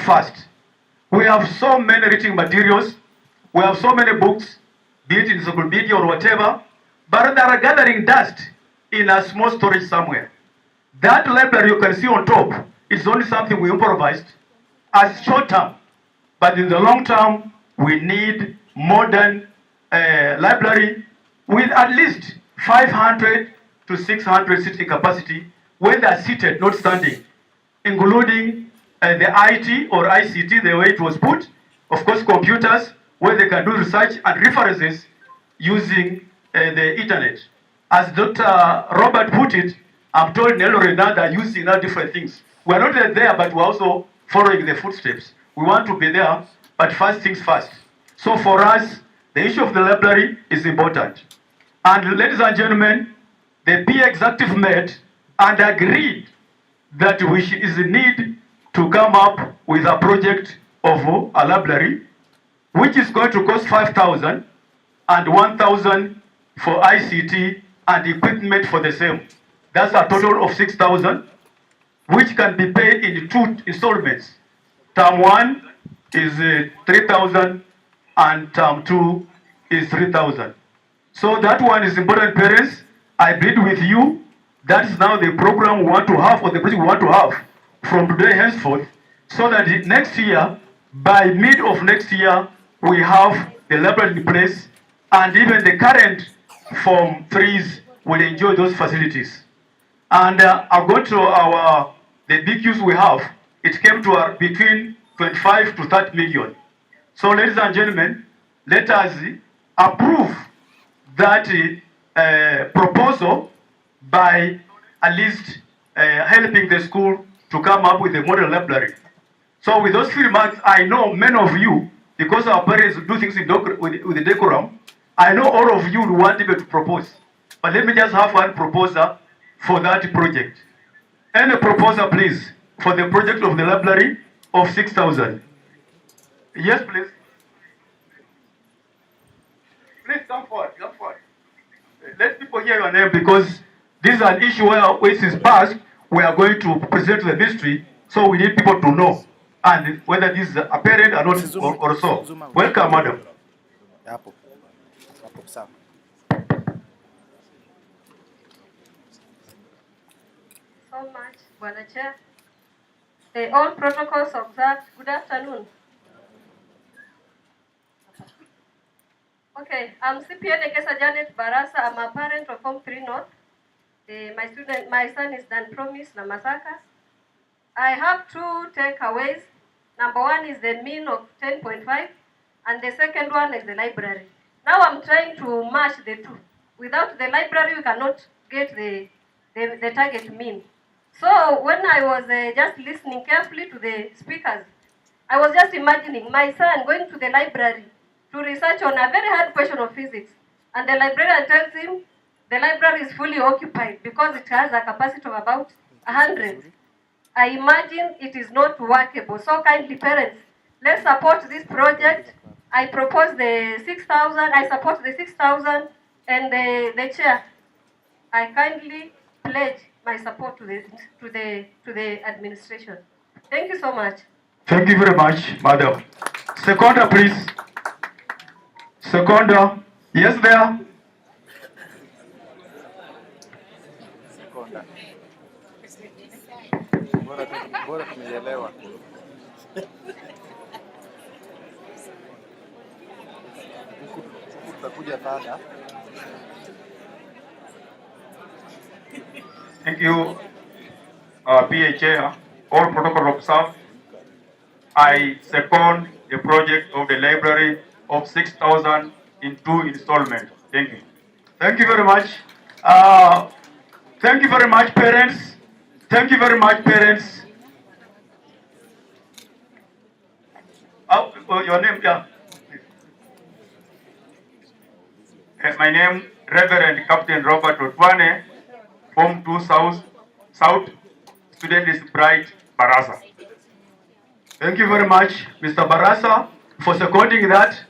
fast. We have so many reading materials, we have so many books, be it in encyclopedia or whatever, but they are gathering dust in a small storage somewhere. That library you can see on top is only something we improvised as short term, but in the long term, we need modern library with at least 500 to 600 sitting capacity when they are seated, not standing, including the IT or ICT, the way it was put, of course computers, where they can do research and references using the internet. As Dr. Robert put it, I'm told Nelo Renanda are using now different things. We're not yet there, but we're also following the footsteps. We want to be there, but first things first. So for us, the issue of the library is important. And ladies and gentlemen, the PA executive met and agreed that we is in need to come up with a project of a library, which is going to cost 5,000 and 1,000 for ICT and equipment for the same. That's a total of 6,000, which can be paid in 2 installments. Term 1 is 3,000 and term 2 is 3,000. So that one is important, parents. I plead with you. That is now the program we want to have, or the project we want to have from today henceforth, so that next year, by mid of next year, we have the library in place, and even the current Form 3s will enjoy those facilities. And I'll go to the big use we have. It came to between 25 to 30 million. So ladies and gentlemen, let us approve that proposal by at least helping the school to come up with a model library. So with those few remarks, I know many of you, because our parents do things with the decorum, I know all of you want even to propose. But let me just have one proposer for that project. Any proposer, please, for the project of the library of 6,000. Yes, please. Please come forward, come forward. Let people hear your name, because this is an issue where which is passed, we are going to present to the ministry, so we need people to know, and whether this is apparent or not or so. Welcome, madam. So much, Bwana Chair. All protocols observed. Good afternoon. Okay, I'm CPN Ekesa Janet Barasa. I'm a parent of Form 3 North. My son is Dan Promise Namasaka. I have 2 takeaways. Number 1 is the mean of 10.5, and the second one is the library. Now I'm trying to match the two. Without the library, we cannot get the target mean. So when I was just listening carefully to the speakers, I was just imagining my son going to the library to research on a very hard question of physics, and the librarian tells him the library is fully occupied because it has a capacity of about 100. I imagine it is not workable. So kindly parents, let's support this project. I propose the 6,000. I support the 6,000, and the chair, I kindly pledge my support to the administration. Thank you so much. Thank you very much, madam. Seconder, please. Seconder, yes, there. Bora tumeelewa. Tutakuja baada. Thank you, PA Chair. All protocol observed. I second the project of the library of 6,000 in 2 installments. Thank you. Thank you very much. Thank you very much, parents. Thank you very much, parents. Your name, yeah. My name, Reverend Captain Robert Otwane, Form 2 South, student is Bright Barasa. Thank you very much, Mr. Barasa, for seconding that.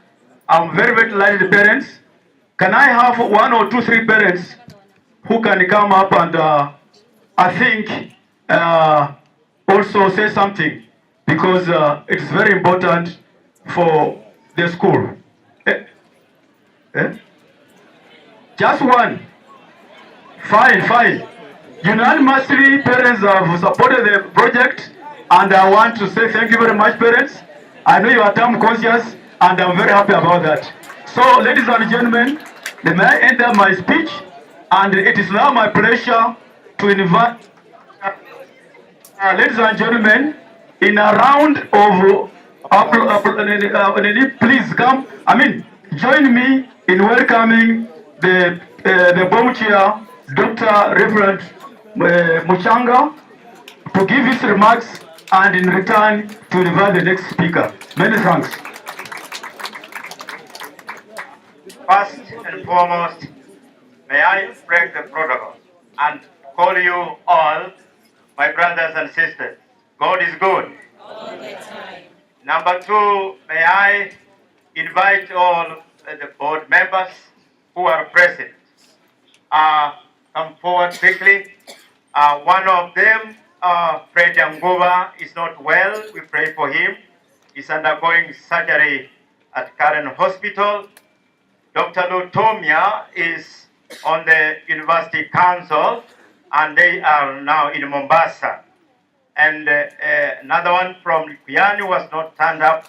I'm very, very delighted, parents. Can I have 1 or 2, 3 parents who can come up and I think also say something? because it's very important for the school. Eh? Eh? Just one. Fine, fine. Unanimously, parents have supported the project, and I want to say thank you very much, parents. I know you are time conscious, and I'm very happy about that. So, ladies and gentlemen, may I end up my speech, and it is now my pleasure to invite, ladies and gentlemen, in a round of please come. Join me in welcoming the bomb chair, Dr. Reverend Muchanga, to give his remarks and in return to invite the next speaker. Many thanks. First and foremost, may I break the protocol and call you all my brothers and sisters. God is good. All the time. Number two, may I invite all the board members who are present. Come forward quickly. One of them, Fred Yanguba, is not well. We pray for him. He's undergoing surgery at Karen Hospital. Dr. Lutomia is on the University Council, and they are now in Mombasa. And another one from Likuyani was not turned up,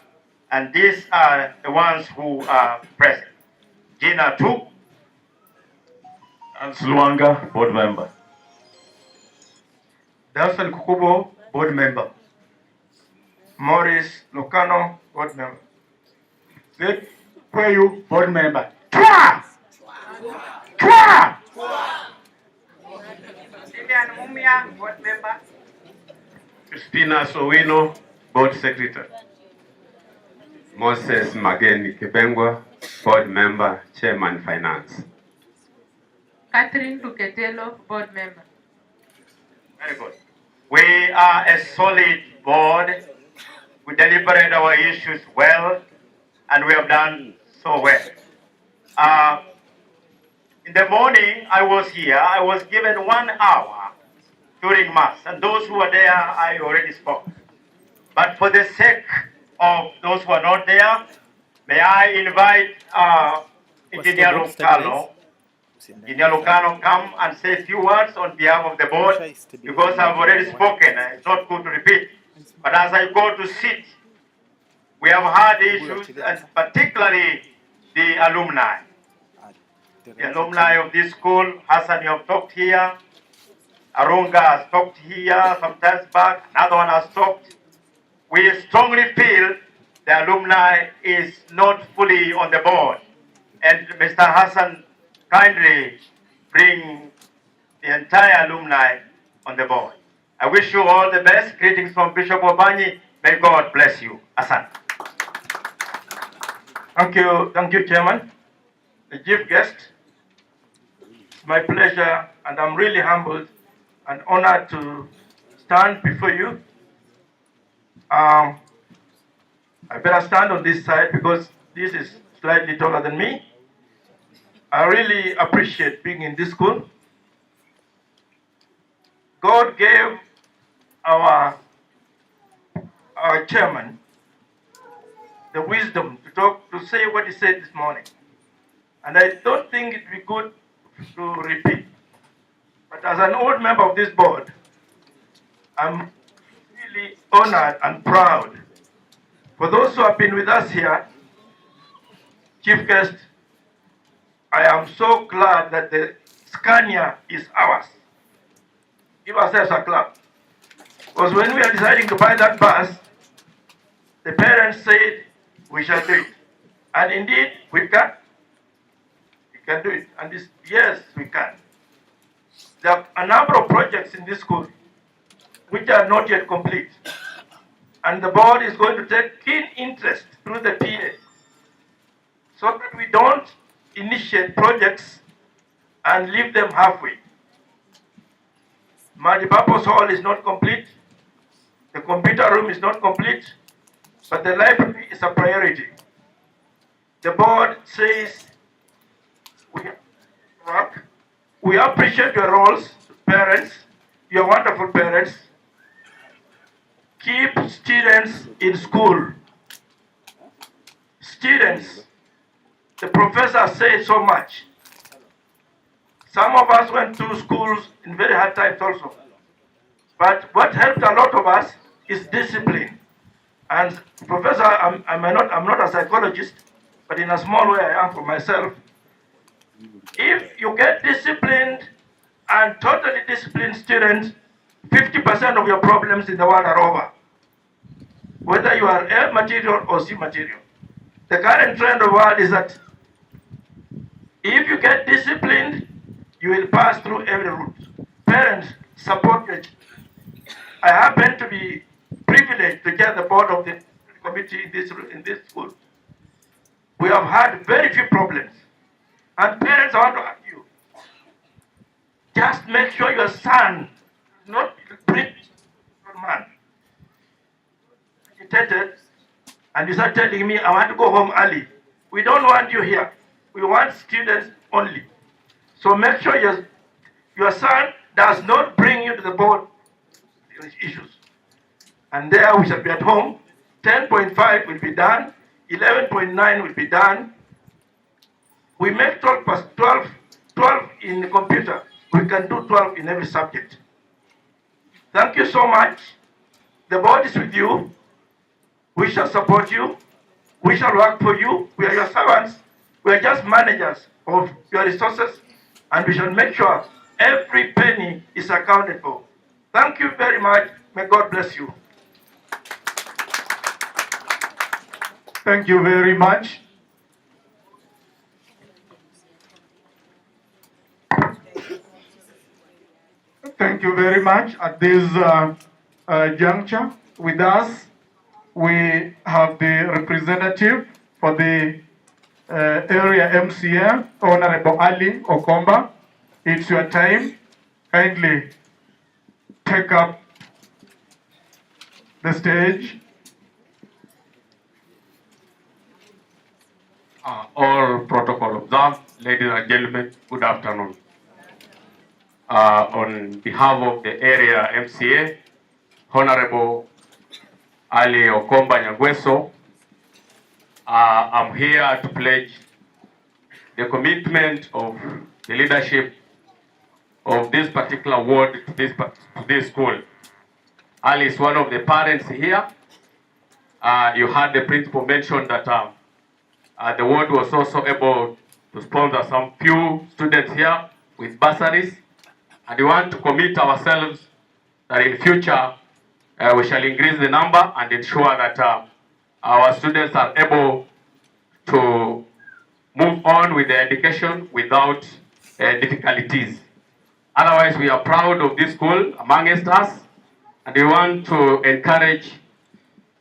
and these are the ones who are present. Gina Tu. And Sluanga, board member. Dawson Kukubo, board member. Morris Lucano, board member. Sid Kweyu, board member. Twa! Twa! Mumia, board member. Christina Sowino, board secretary. Moses Mageni Kibengwa, board member, chairman finance. Catherine Luketelo, board member. Very good. We are a solid board. We deliberate our issues well, and we have done so well. In the morning, I was here. I was given 1 hour during Mass, and those who were there, I already spoke. But for the sake of those who are not there, may I invite Engineer Lucano. Engineer Lucano, come and say a few words on behalf of the board, because I've already spoken. It's not good to repeat. But as I go to sit, we have had issues, and particularly the alumni. The alumni of this school, Hassan, you have talked here. Arunga has talked here some times back. Another one has talked. We strongly feel the alumni is not fully on the board. And Mr. Hassan, kindly bring the entire alumni on the board. I wish you all the best. Greetings from Bishop Obanyi. May God bless you. Hassan. Thank you, Chairman. The chief guest, it's my pleasure, and I'm really humbled and honored to stand before you. I better stand on this side because this is slightly taller than me. I really appreciate being in this school. God gave our chairman the wisdom to say what he said this morning. And I don't think it'd be good to repeat. But as an old member of this board, I'm really honored and proud. For those who have been with us here, chief guest, I am so glad that the Scania is ours. Give ourselves a clap. Because when we are deciding to buy that bus, the parents said, we shall do it. And indeed, we can. We can do it. And this, yes, we can. There are a number of projects in this school which are not yet complete. And the board is going to take keen interest through the PA so that we don't initiate projects and leave them halfway. Multipurpose hall is not complete. The computer room is not complete. But the library is a priority. The board says we appreciate your roles, parents, your wonderful parents. keep students in school. Students, the professor said so much. Some of us went to schools in very hard times also. But what helped a lot of us is discipline. And Professor, I'm not a psychologist, but in a small way I am for myself. If you get disciplined and totally disciplined students, 50% of your problems in the world are over. Whether you are A material or C material. The current trend of the world is that if you get disciplined, you will pass through every route. Parents, support your children. I happen to be privileged to chair the board of the committee in this school. We have had very few problems. And parents, I want to ask you, just make sure your son does not bring a man agitated, and you start telling me, I want to go home early. We don't want you here. We want students only. So make sure your son does not bring you to the board issues. And there we shall be at home. 10.5 will be done. 11.9 will be done. We make 12 plus 12 in the computer. We can do 12 in every subject. Thank you so much. The board is with you. We shall support you. We shall work for you. We are your servants. We are just managers of your resources, and we shall make sure every penny is accounted for. Thank you very much. May God bless you. Thank you very much. Thank you very much. At this juncture, with us, we have the representative for the area MCA, Honorable Ali Okomba. It's your time. Kindly take up the stage. All protocol observed, ladies and gentlemen, good afternoon. On behalf of the area MCA, Honorable Ali Okomba Nyangweso, I'm here to pledge the commitment of the leadership of this particular ward to this school. Ali is one of the parents here. You heard the principal mention that the ward was also able to sponsor some few students here with bursaries, and we want to commit ourselves that in future we shall increase the number and ensure that our students are able to move on with their education without difficulties. Otherwise, we are proud of this school amongst us, and we want to encourage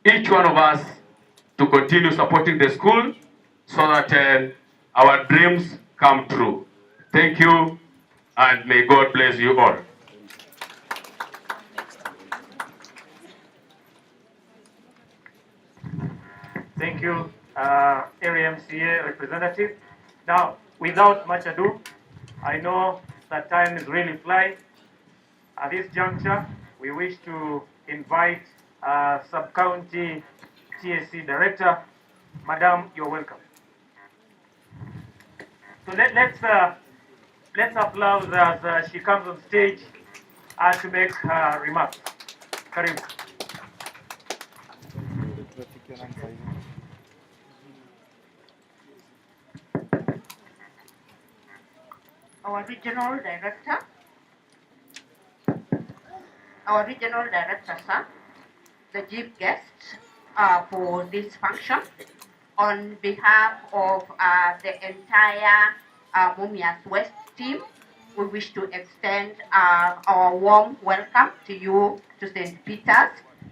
each one of us to continue supporting the school so that our dreams come true. Thank you, and may God bless you all. Thank you, area MCA representative. Now, without much ado, I know that time is really flying. At this juncture, we wish to invite Sub-County TSC Director. Madam, you're welcome. So let's applaud as she comes on stage to make her remarks. Karibu. Our regional director, sir, the chief guests for this function, on behalf of the entire Mumias West team, we wish to extend our warm welcome to you to St. Peter's.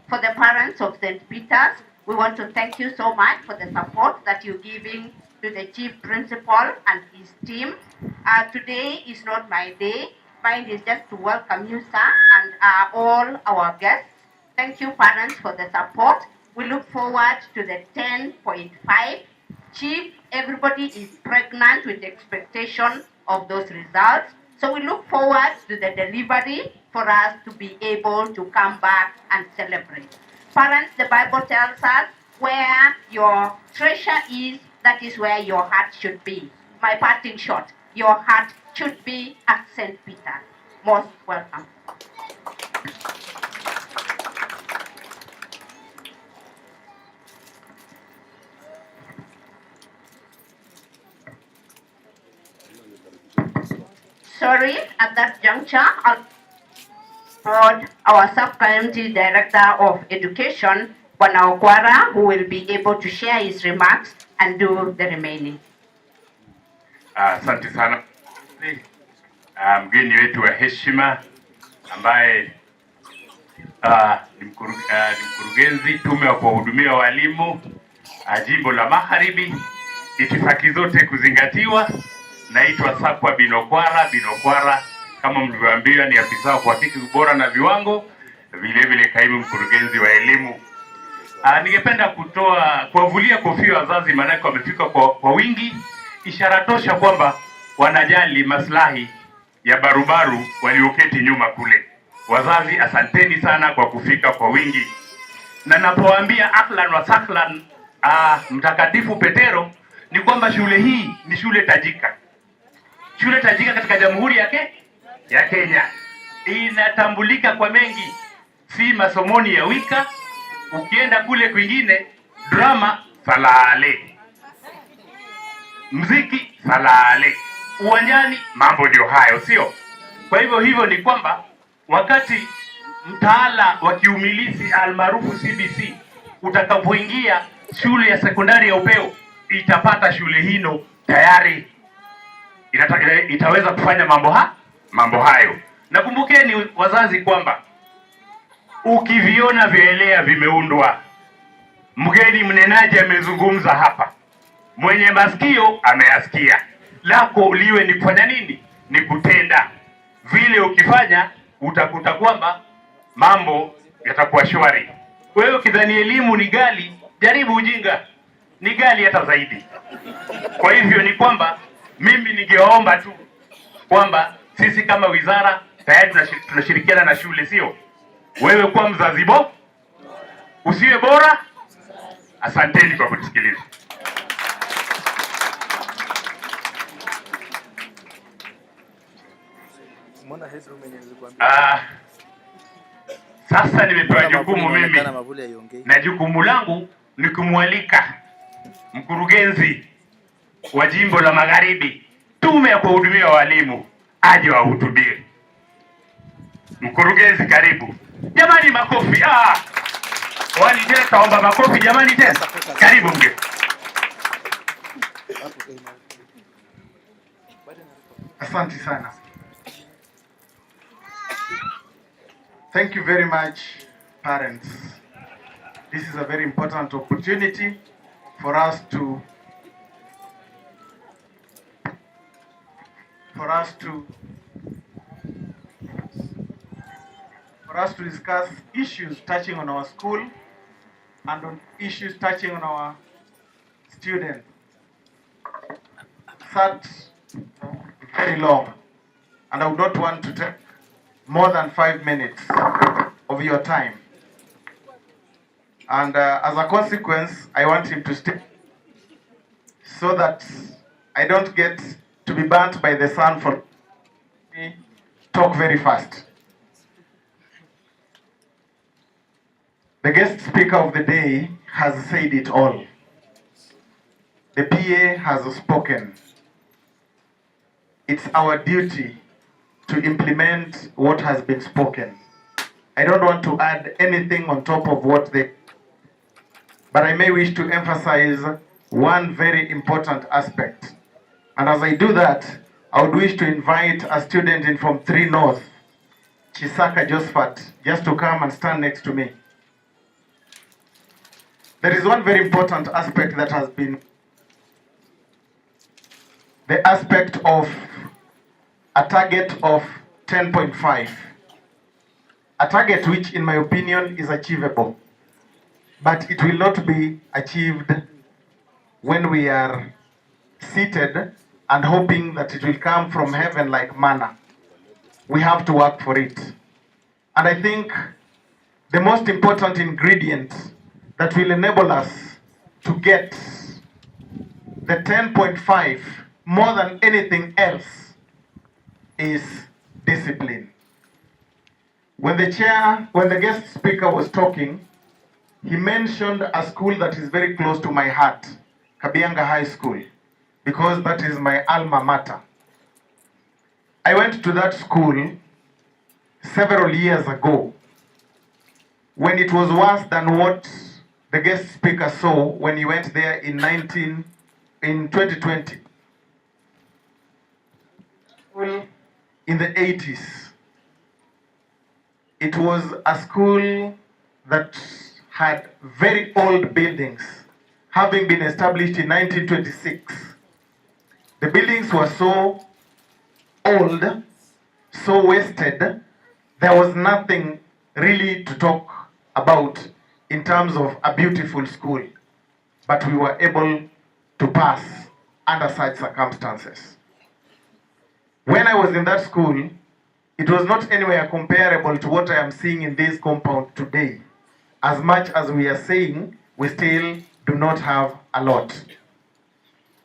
For the parents of St. Peter's, we want to thank you so much for the support that you're giving to the chief principal and his team. Today is not my day. Mine is just to welcome you, sir, and all our guests. Thank you, parents, for the support. We look forward to the 10.5. Chief, everybody is pregnant with expectation of those results. So we look forward to the delivery for us to be able to come back and celebrate. Parents, the Bible tells us, where your treasure is, that is where your heart should be. My part in short, your heart should be at St. Peter. Most welcome. Sorry, at that juncture, I'll board our sub-county director of education, Bwana Okwara, who will be able to share his remarks and do the remaining. Asante sana mgeni wetu wa heshima ambaye ni mkurugenzi tume wa kuwahudumia walimu jimbo la Magharibi, itifaki zote kuzingatiwa. Naitwa Sakwa Binokwara, kama mlivyoambiwa ni afisa wa kuhakiki ubora na viwango, vile vile kaimu mkurugenzi wa elimu. Ningependa kuwavulia kofia wazazi, maana wamefika kwa wingi, ishara tosha kwamba wanajali maslahi ya barubaru walioketi nyuma kule. Wazazi, asanteni sana kwa kufika kwa wingi. Na napowaambia ahlan wa sahlan Mtakatifu Petero, ni kwamba shule hii ni shule tajika. Shule tajika katika Jamhuri ya Kenya. Inatambulika kwa mengi, si masomoni ya wika. Ukienda kule kwingine, drama salale, mziki salale, uwanjani mambo ndio hayo, sio? Kwa hivyo ni kwamba wakati mtaala wa kiumilisi almaarufu CBC utakapoingia shule ya sekondari ya upeo, itapata shule hino tayari itaweza kufanya mambo hayo. Nakumbukeni wazazi kwamba ukiviona vielea vimeundwa. Mgeni mnenaji amezungumza hapa, mwenye masikio ameyasikia. Lako liwe ni kufanya nini? Ni kutenda. Vile ukifanya utakuta kwamba mambo yatakuwa shwari. Wewe ukidhani elimu ni ghali, jaribu ujinga, ni ghali hata zaidi. Kwa hivyo ni kwamba mimi ningeomba tu kwamba sisi kama wizara tayari tunashirikiana na shule, sio? Wewe kwa mzazi usiwe bora. Asanteni kwa kutusikiliza. Sasa nimepewa jukumu mimi, na jukumu langu ni kumwalika mkurugenzi wa jimbo la Magharibi, tume ya kuwahudumia walimu, aje wahutubie. Mkurugenzi, karibu. Jamani, makofi. Wani tena taomba makofi jamani tena. Karibu mgeni. Asante sana. Thank you very much, parents. This is a very important opportunity for us to discuss issues touching on our school and on issues touching on our students. That's very long, and I would not want to take more than 5 minutes of your time. And as a consequence, I want him to stay so that I don't get to be burnt by the sun for me talk very fast. The guest speaker of the day has said it all. The PA has spoken. It's our duty to implement what has been spoken. I don't want to add anything on top of what they, but I may wish to emphasize one very important aspect. And as I do that, I would wish to invite a student in from 3 North, Chisaka Josephat, just to come and stand next to me. There is one very important aspect that has been the aspect of a target of 10.5. A target which, in my opinion, is achievable. But it will not be achieved when we are seated and hoping that it will come from heaven like manna. We have to work for it. And I think the most important ingredient that will enable us to get the 10.5 more than anything else is discipline. When the guest speaker was talking, he mentioned a school that is very close to my heart, Kabianga High School, because that is my alma mater. I went to that school several years ago when it was worse than what the guest speaker saw when he went there in 2020. In the 80s. It was a school that had very old buildings, having been established in 1926. The buildings were so old, so wasted, there was nothing really to talk about in terms of a beautiful school. But we were able to pass under such circumstances. When I was in that school, it was not anywhere comparable to what I am seeing in this compound today. As much as we are saying, we still do not have a lot.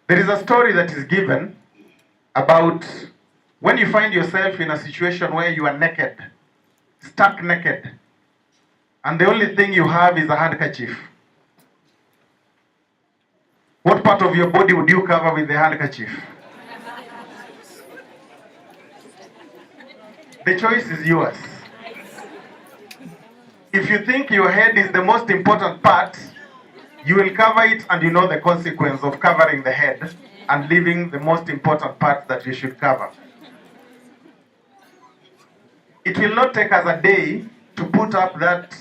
There is a story that is given about when you find yourself in a situation where you are naked, stuck naked, and the only thing you have is a handkerchief. What part of your body would you cover with the handkerchief? The choice is yours. If you think your head is the most important part, you will cover it, and you know the consequence of covering the head and leaving the most important part that you should cover. It will not take us a day to put up that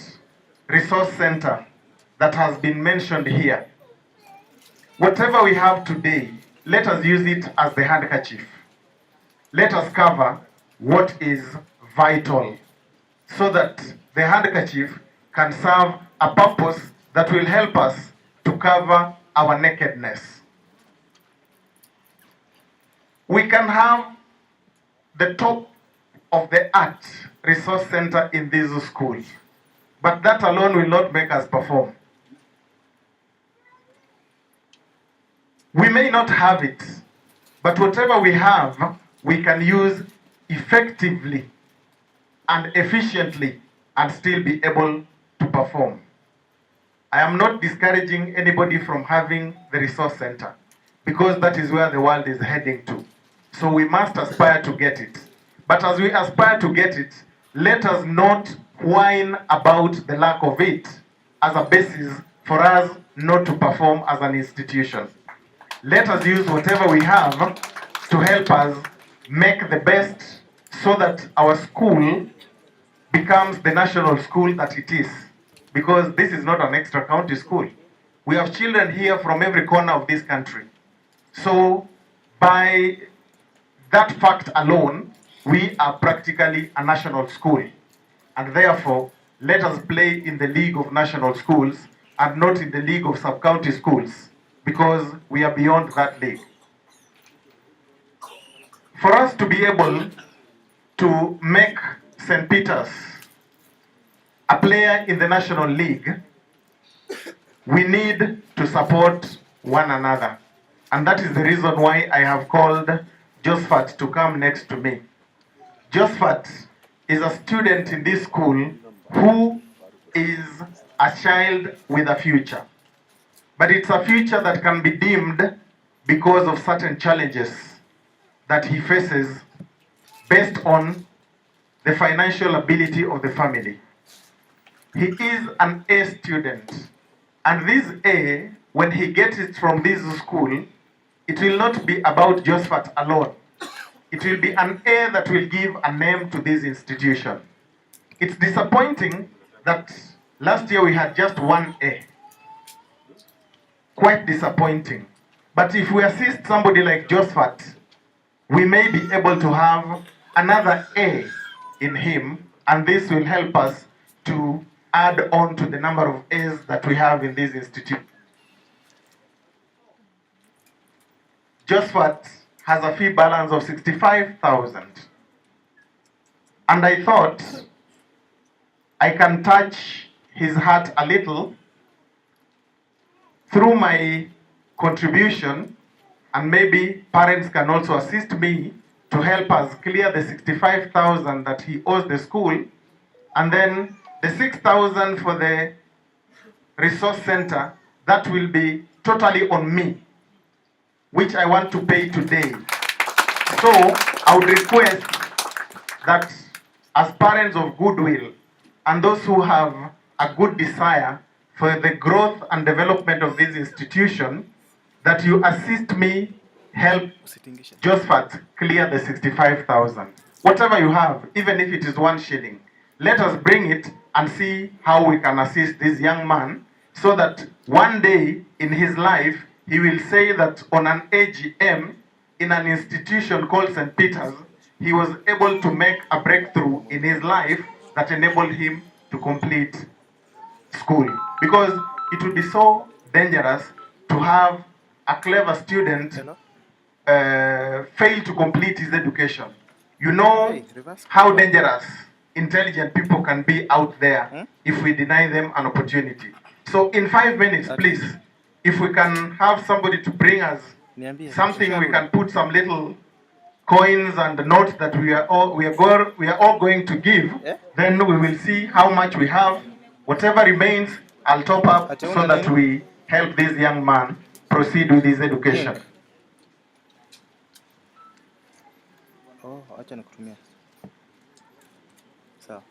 resource center that has been mentioned here. Whatever we have today, let us use it as the handkerchief. Let us cover what is vital so that the handkerchief can serve a purpose that will help us to cover our nakedness. We can have the top of the art resource center in these schools, but that alone will not make us perform. We may not have it, but whatever we have, we can use effectively and efficiently and still be able to perform. I am not discouraging anybody from having the resource center, because that is where the world is heading to. So we must aspire to get it. But as we aspire to get it, let us not whine about the lack of it as a basis for us not to perform as an institution. Let us use whatever we have to help us make the best so that our school becomes the national school that it is. Because this is not an extra county school. We have children here from every corner of this country. So by that fact alone, we are practically a national school. And therefore, let us play in the league of national schools and not in the league of sub-county schools, because we are beyond that league. For us to be able to make St. Peter's a player in the National League, we need to support one another. And that is the reason why I have called Josephat to come next to me. Josephat is a student in this school who is a child with a future. But it's a future that can be dimmed because of certain challenges that he faces based on the financial ability of the family. He is an A student, and this A, when he gets it from this school, it will not be about Josephat alone. It will be an A that will give a name to this institution. It's disappointing that last year we had just one A. Quite disappointing. But if we assist somebody like Josephat, we may be able to have another A in him, and this will help us to add on to the number of A's that we have in this institute. Josephat has a fee balance of 65,000. And I thought I can touch his heart a little through my contribution, and maybe parents can also assist me to help us clear the 65,000 that he owes the school, and then the 6,000 for the resource center, that will be totally on me, which I want to pay today. So I would request that as parents of goodwill and those who have a good desire for the growth and development of this institution, that you assist me help Josephat clear the 65,000. Whatever you have, even if it is 1 shilling, let us bring it and see how we can assist this young man, so that one day in his life he will say that on an AGM in an institution called St. Peter's, he was able to make a breakthrough in his life that enabled him to complete school. Because it would be so dangerous to have a clever student fail to complete his education. You know how dangerous intelligent people can be out there if we deny them an opportunity. So in 5 minutes, please, if we can have somebody to bring us something, we can put some little coins and notes that we are all going to give. Then we will see how much we have. Whatever remains, I'll top up so that we help this young man proceed with his education. Oh, acha nikutumia. Sawa.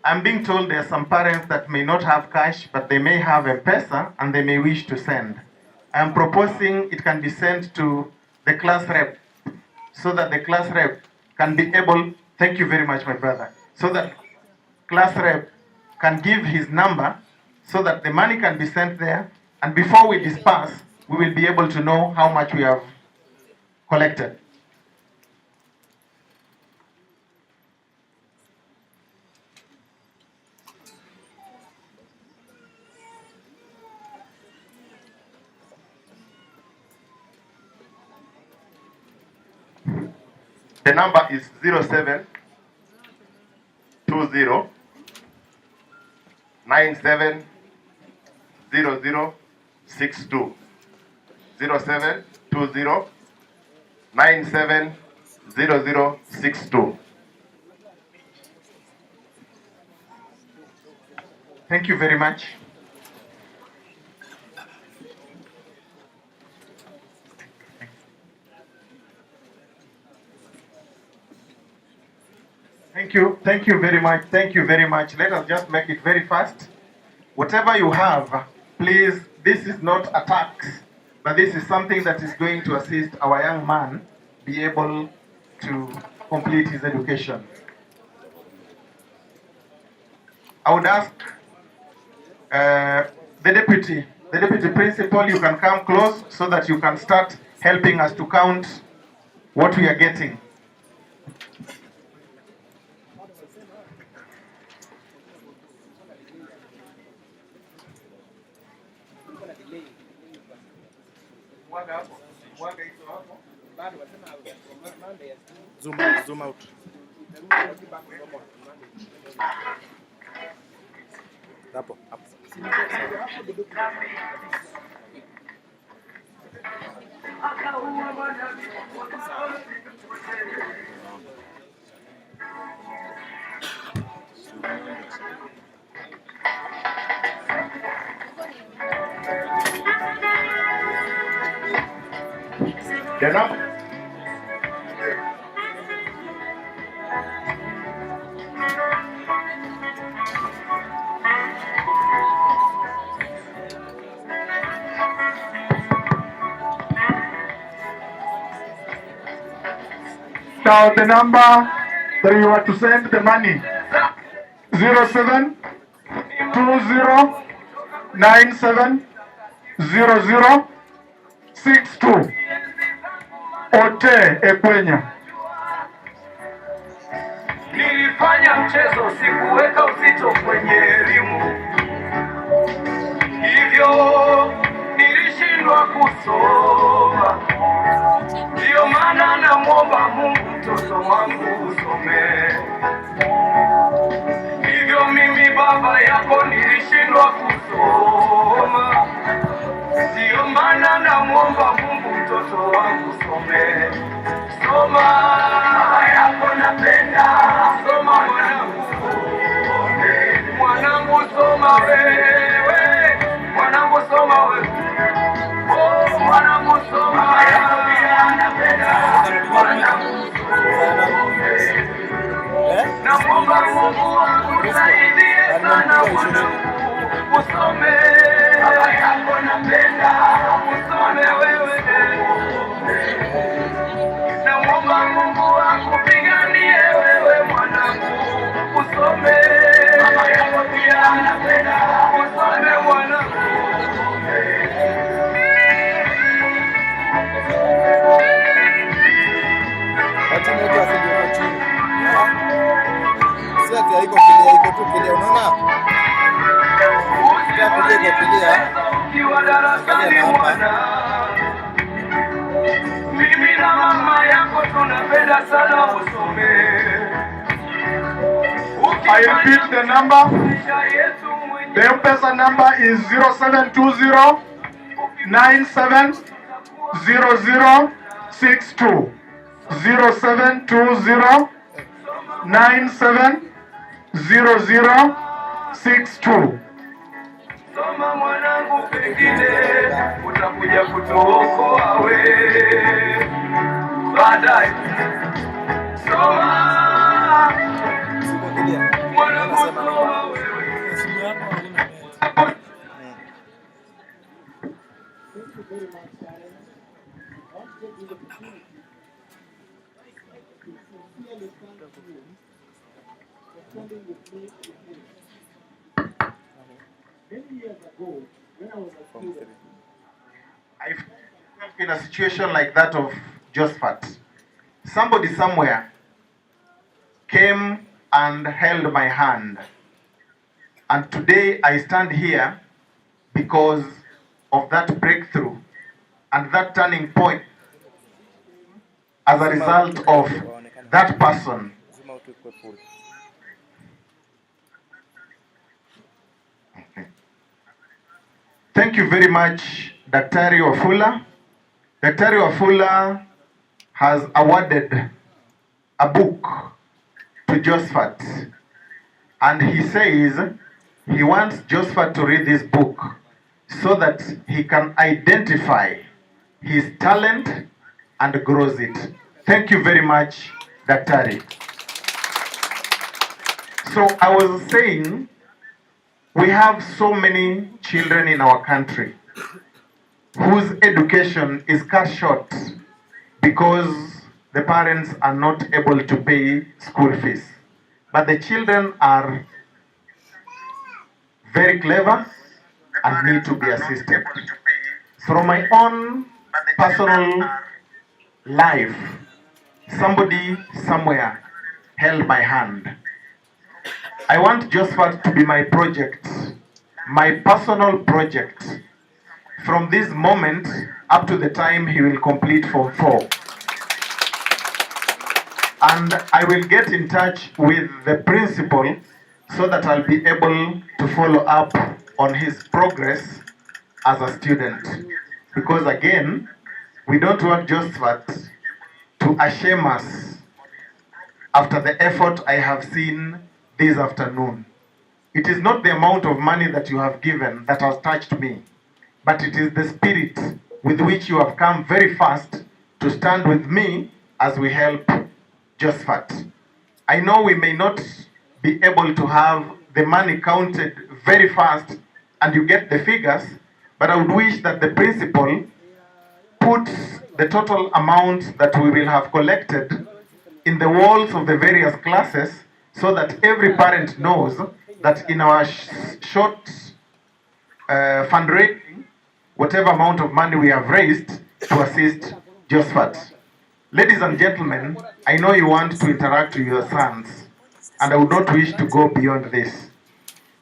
I'm being told there are some parents that may not have cash, but they may have M-Pesa and they may wish to send. I'm proposing it can be sent to the class rep, so that the class rep can be able, thank you very much, my brother, so that class rep can give his number so that the money can be sent there, and before we disperse, we will be able to know how much we have collected. The number is 0720 970062. 0720 970062. Thank you very much. Thank you very much. Thank you very much. Let us just make it very fast. Whatever you have, please, this is not a tax, but this is something that is going to assist our young man be able to complete his education. I would ask the deputy principal, you can come close so that you can start helping us to count what we are getting. Zoom out. Hapo. Now the number that you want to send the money, 0720970062. 62 Ote Ekwenya. Nilifanya mchezo, sikuweka uzito kwenye elimu, hivyo nilishindwa kusoma. Ndio maana namwomba Mungu mtoto wangu usome. Hivyo mimi baba yako nilishindwa kusoma. Ndio maana namwomba Mungu mtoto wangu usome. Soma, baba yako napenda. Soma mwanangu, mwanangu soma wewe, mwanangu soma wewe. Oh, mwanangu soma, baba yako pia napenda. Mwanangu namwomba Mungu akusaidie sana mwanangu, usome. Baba yako napenda, usome wewe. Namwomba Mungu akupiganie wewe mwanangu, usome. Baba yako pia anapenda, usome mwanangu. Wacha mtu asije chini. Si ati haiko kilia, iko tu kilia, unaona? Ukiwa darasani mwana, mimi na mama yako tunapenda sana usome. I repeat the number. The M-Pesa number is 0720 970062. 0720 970062. Soma mwanangu, pengine utakuja kutuokoa we baadaye. Soma mwanangu, soma wewe. I've been in a situation like that of Josephat. Somebody somewhere came and held my hand. And today I stand here because of that breakthrough and that turning point as a result of that person. Thank you very much, Daktari Wafula. Daktari Wafula has awarded a book to Josephat, and he says he wants Josephat to read this book so that he can identify his talent and grows it. Thank you very much, Daktari. So I was saying, we have so many children in our country whose education is cut short because the parents are not able to pay school fees. But the children are very clever and need to be assisted. From my own personal life, somebody somewhere held my hand. I want Josephat to be my project, my personal project, from this moment up to the time he will complete Form 4. And I will get in touch with the principal so that I'll be able to follow up on his progress as a student. Because again, we don't want Josephat to ashame us after the effort I have seen this afternoon. It is not the amount of money that you have given that has touched me, but it is the spirit with which you have come very fast to stand with me as we help Josephat. I know we may not be able to have the money counted very fast and you get the figures, but I would wish that the principal puts the total amount that we will have collected in the walls of the various classes so that every parent knows that in our short fundraising, whatever amount of money we have raised, to assist Josephat. Ladies and gentlemen, I know you want to interact with your sons, and I would not wish to go beyond this.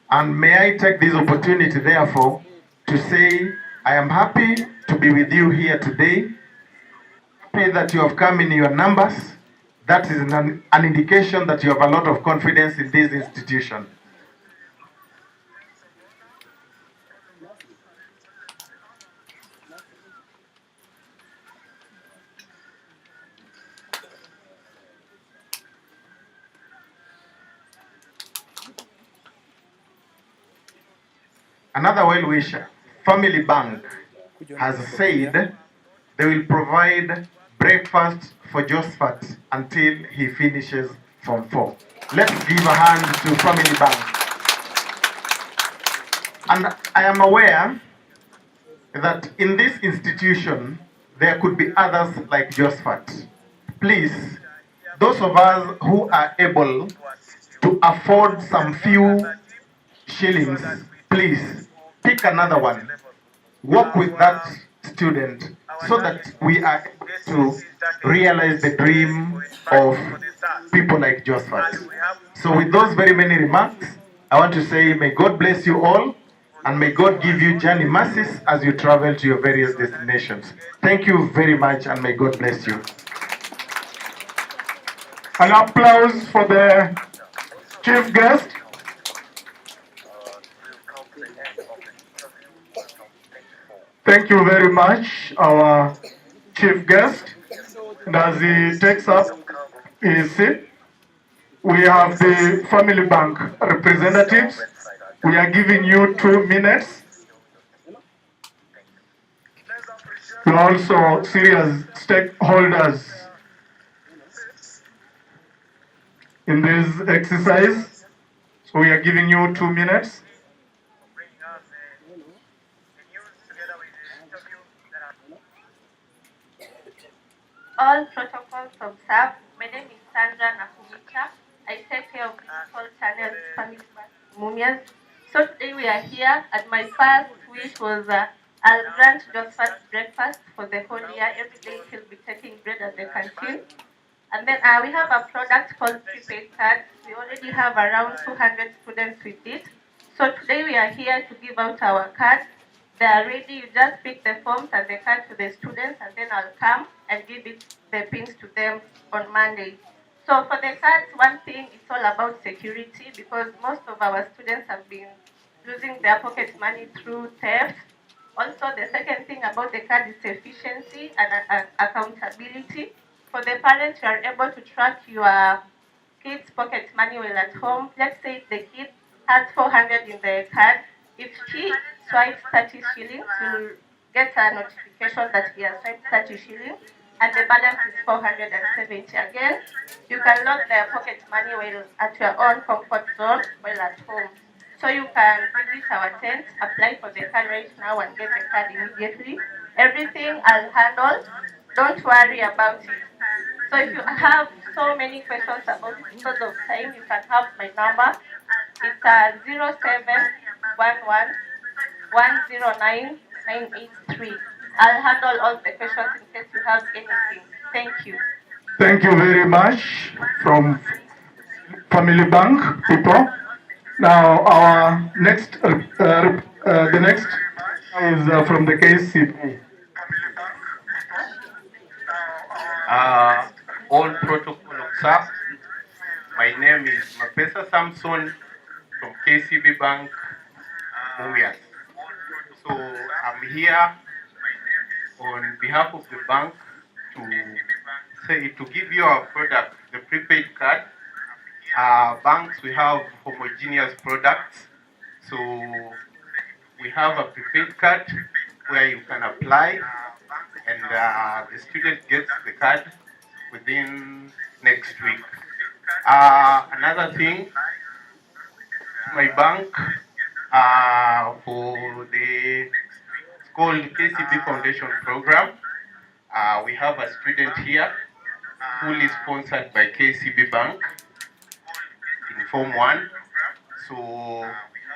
And may I take this opportunity, therefore, to say I am happy to be with you here today. Happy that you have come in your numbers. That is an indication that you have a lot of confidence in this institution. Another well-wisher, Family Bank, has said they will provide breakfast for Josephat until he finishes Form 4. Let's give a hand to Family Bank. And I am aware that in this institution, there could be others like Josephat. Please, those of us who are able to afford some few shillings, please pick another one. Work with that student so that we are able to realize the dream of people like Josephat. So with those very many remarks, I want to say may God bless you all and may God give you journey mercies as you travel to your various destinations. Thank you very much and may God bless you. An applause for the chief guest. Thank you very much, our chief guest. And as he takes up his seat, we have the Family Bank representatives. We are giving you 2 minutes. You're also serious stakeholders in this exercise. So we are giving you 2 minutes. All protocols observed. My name is Sandra Nakumicha. I take care of digital channels, Family Bank, Mumias. So today we are here, and my first wish was I'll grant Josephat breakfast for the whole year. Every day he'll be taking bread at the canteen. And then we have a product called prepaid cards. We already have around 200 students with it. So today we are here to give out our cards. They are ready. You just pick the forms and the card to the students, and then I'll come and give the pins to them on Monday. So for the cards, one thing, it's all about security because most of our students have been losing their pocket money through theft. Also, the second thing about the card is efficiency and accountability. For the parents, you are able to track your kids' pocket money while at home. Let's say the kid has 400 in the card. If he swipes 30 shillings, you'll get a notification that he has swiped 30 shillings and the balance is 470. Again, you can lock their pocket money while at your own comfort zone while at home. So you can visit our tent, apply for the card right now and get the card immediately. Everything I'll handle. Don't worry about it. So if you have so many questions about it because of time, you can have my number. It's 0711 109 983. I'll handle all the questions in case you have anything. Thank you. Thank you very much from Family Bank people. Now our next, the next is from the KCB. All protocol observed. My name is Mapesa Samson from KCB Bank, Mumias. So I'm here on behalf of the bank to give you our product, the prepaid card. Banks, we have homogeneous products. So we have a prepaid card where you can apply and the student gets the card within next week. Another thing, my bank for the called KCB Foundation program. We have a student here fully sponsored by KCB Bank in Form 1. So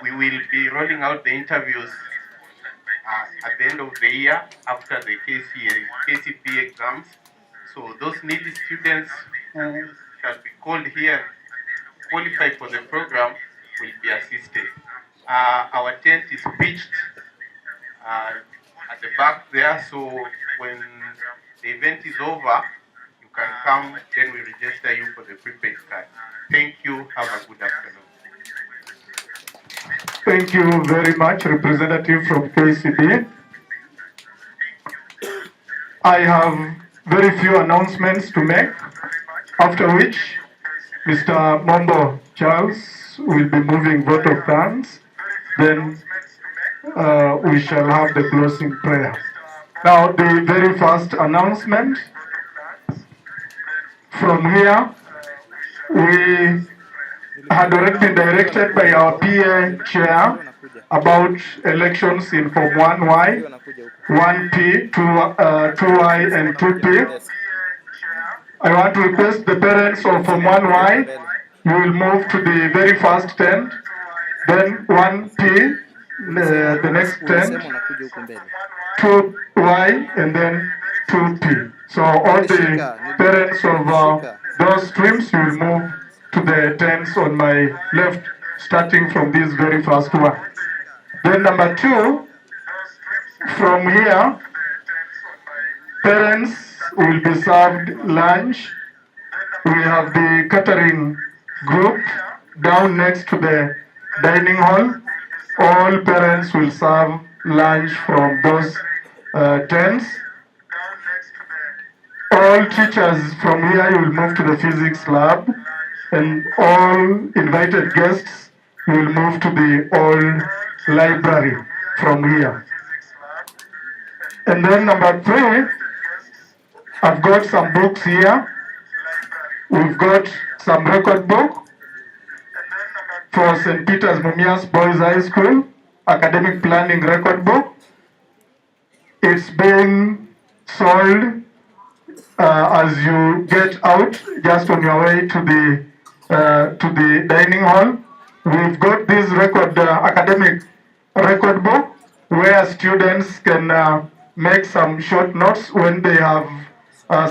we will be rolling out the interviews at the end of the year after the KCP exams. So those needy students who shall be called here qualify for the program will be assisted. Our tent is pitched at the back there, so when the event is over, you can come, then we register you for the prepaid card. Thank you, have a good afternoon. Thank you very much, representative from KCB. I have very few announcements to make, after which Mr. Mombo Charles will be moving vote of thanks. Then we shall have the closing prayer. Now, the very first announcement from here, we had already been directed by our PA chair about elections in Form 1Y, 1P, 2Y, and 2P. I want to request the parents of Form 1Y, you will move to the very first tent, then 1P, the next tent, 2Y, and then 2P. So all the parents of those streams, you will move to the tents on my left, starting from this very first one. Then number 2, from here, parents will be served lunch. We have the catering group down next to the dining hall. All parents will serve lunch from those tents. All teachers from here will move to the physics lab, and all invited guests will move to the old library from here. And then number 3, I've got some books here. We've got some record book for St. Peter's Mumias Boys High School, academic planning record book. It's being sold as you get out, just on your way to the dining hall. We've got this record academic record book where students can make some short notes when they have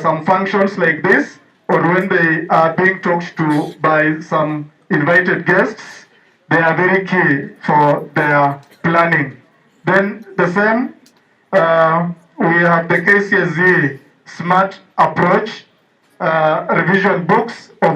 some functions like this, or when they are being talked to by some invited guests. They are very key for their planning. Then the same, we have the KCSE Smart Approach revision books of